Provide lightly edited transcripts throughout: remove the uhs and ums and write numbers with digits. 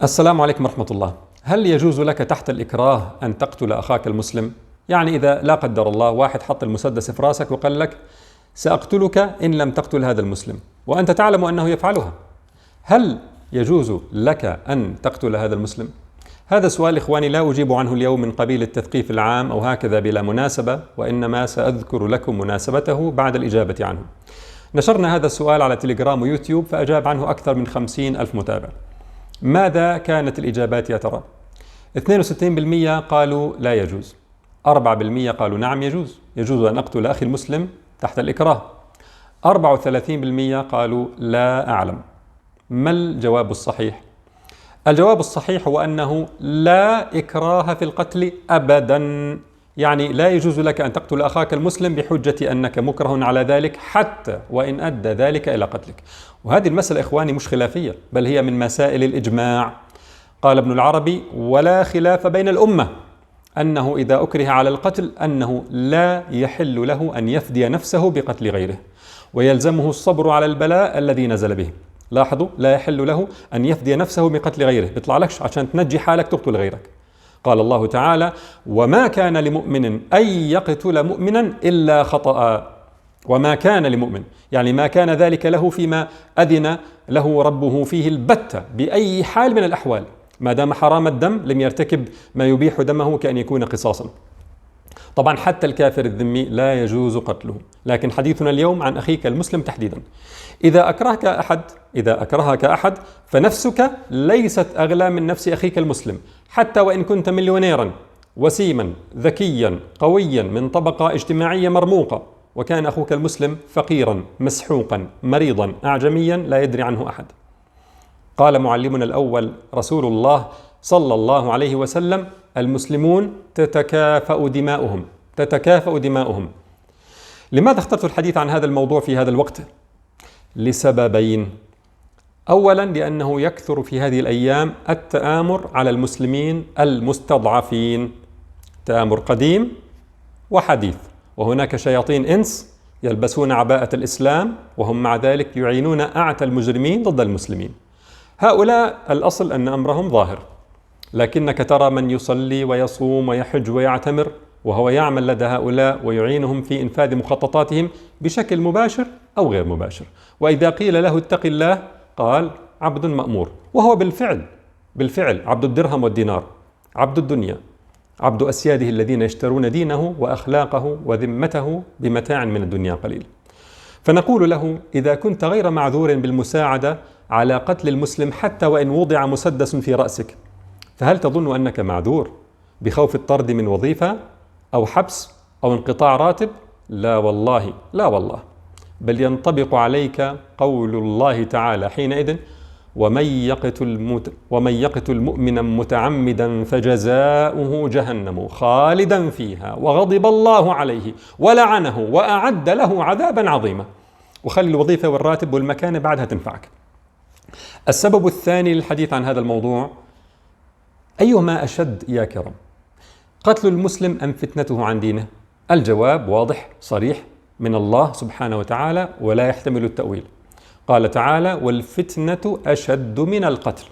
السلام عليكم ورحمة الله. هل يجوز لك تحت الإكراه أن تقتل أخاك المسلم؟ يعني إذا لا قدر الله واحد حط المسدس في راسك وقال لك سأقتلك إن لم تقتل هذا المسلم، وأنت تعلم أنه يفعلها، هل يجوز لك أن تقتل هذا المسلم؟ هذا سؤال إخواني لا أجيب عنه اليوم من قبيل التثقيف العام أو هكذا بلا مناسبة، وإنما سأذكر لكم مناسبته بعد الإجابة عنه. نشرنا هذا السؤال على تليجرام ويوتيوب فأجاب عنه أكثر من 50 ألف متابع. ماذا كانت الإجابات يا ترى؟ 62% قالوا لا يجوز، 4% قالوا نعم يجوز أن أقتل أخي المسلم تحت الإكراه، 34% قالوا لا أعلم. ما الجواب الصحيح؟ الجواب الصحيح هو أنه لا إكراه في القتل أبدا، يعني لا يجوز لك أن تقتل أخاك المسلم بحجة أنك مكره على ذلك حتى وإن أدى ذلك إلى قتلك. وهذه المسألة إخواني مش خلافية، بل هي من مسائل الإجماع. قال ابن العربي: ولا خلاف بين الأمة أنه إذا أكره على القتل أنه لا يحل له أن يفدي نفسه بقتل غيره، ويلزمه الصبر على البلاء الذي نزل به. لاحظوا، لا يحل له أن يفدي نفسه بقتل غيره، بيطلع لكش عشان تنجي حالك تقتل غيرك. قال الله تعالى: وما كان لمؤمن أن يقتل مؤمنا إلا خطأ. وما كان لمؤمن يعني ما كان ذلك له فيما أذن له ربه فيه البتة بأي حال من الأحوال، ما دام حرام الدم لم يرتكب ما يبيح دمه كأن يكون قصاصا. طبعا حتى الكافر الذمي لا يجوز قتله، لكن حديثنا اليوم عن أخيك المسلم تحديدا. إذا أكرهك أحد فنفسك ليست أغلى من نفس أخيك المسلم، حتى وإن كنت مليونيرا وسيما ذكيا قويا من طبقة اجتماعية مرموقة، وكان أخوك المسلم فقيرا مسحوقا مريضا أعجميا لا يدري عنه أحد. قال معلمنا الأول رسول الله صلى الله عليه وسلم: المسلمون تتكافأ دماؤهم. لماذا اخترت الحديث عن هذا الموضوع في هذا الوقت؟ لسببين. أولا، لأنه يكثر في هذه الأيام التآمر على المسلمين المستضعفين، تآمر قديم وحديث، وهناك شياطين إنس يلبسون عباءة الإسلام وهم مع ذلك يعينون أعتى المجرمين ضد المسلمين. هؤلاء الأصل أن أمرهم ظاهر، لكنك ترى من يصلي ويصوم ويحج ويعتمر وهو يعمل لدى هؤلاء ويعينهم في إنفاذ مخططاتهم بشكل مباشر أو غير مباشر. وإذا قيل له اتق الله قال عبد مأمور، وهو بالفعل عبد الدرهم والدينار، عبد الدنيا، عبد أسياده الذين يشترون دينه وأخلاقه وذمته بمتاع من الدنيا قليل. فنقول له: إذا كنت غير معذور بالمساعدة على قتل المسلم حتى وإن وضع مسدس في رأسك، فهل تظن أنك معذور بخوف الطرد من وظيفة أو حبس أو انقطاع راتب؟ لا والله، لا والله، بل ينطبق عليك قول الله تعالى حينئذ: ومن يقتل مؤمنا متعمدا فجزاؤه جهنم خالدا فيها وغضب الله عليه ولعنه وأعد له عذابا عظيما. وخلي الوظيفة والراتب والمكانة بعدها تنفعك. السبب الثاني للحديث عن هذا الموضوع: أيهما أشد يا كرم، قتل المسلم أم فتنته عن دينه؟ الجواب واضح صريح من الله سبحانه وتعالى ولا يحتمل التأويل. قال تعالى: والفتنة أشد من القتل.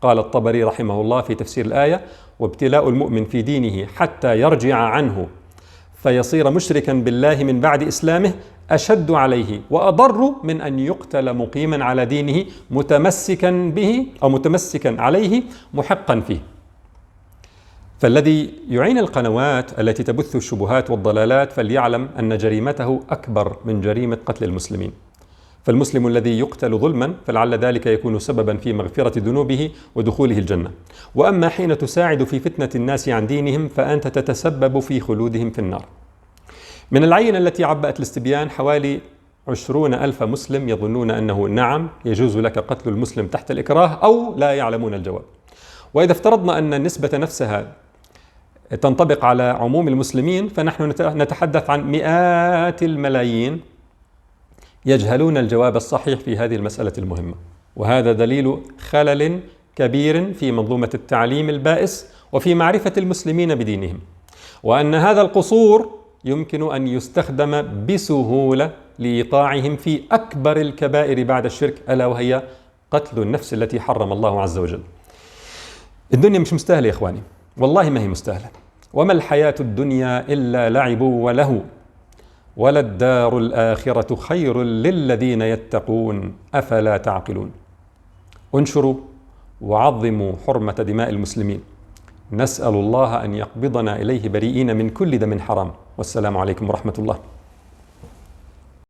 قال الطبري رحمه الله في تفسير الآية: وابتلاء المؤمن في دينه حتى يرجع عنه فيصير مشركا بالله من بعد إسلامه أشد عليه وأضر من أن يقتل مقيما على دينه متمسكا به أو متمسكا عليه محقا فيه. فالذي يعين القنوات التي تبث الشبهات والضلالات فليعلم أن جريمته أكبر من جريمة قتل المسلمين. فالمسلم الذي يقتل ظلما فلعل ذلك يكون سببا في مغفرة ذنوبه ودخوله الجنة، وأما حين تساعد في فتنة الناس عن دينهم فأنت تتسبب في خلودهم في النار. من العينة التي عبأت الاستبيان حوالي 20,000 مسلم يظنون أنه نعم يجوز لك قتل المسلم تحت الإكراه أو لا يعلمون الجواب. وإذا افترضنا أن النسبة نفسها تنطبق على عموم المسلمين فنحن نتحدث عن مئات الملايين يجهلون الجواب الصحيح في هذه المسألة المهمة، وهذا دليل خلل كبير في منظومة التعليم البائس وفي معرفة المسلمين بدينهم، وأن هذا القصور يمكن أن يستخدم بسهولة لإيقاعهم في أكبر الكبائر بعد الشرك، ألا وهي قتل النفس التي حرم الله عز وجل. الدنيا مش مستاهلة يا إخواني، والله ما هي مستاهلة. وما الحياة الدنيا إلا لعب ولهو، وللدار الآخرة خير للذين يتقون أفلا تعقلون. انشروا وعظموا حرمة دماء المسلمين. نسأل الله أن يقبضنا إليه بريئين من كل دم حرام. والسلام عليكم ورحمة الله.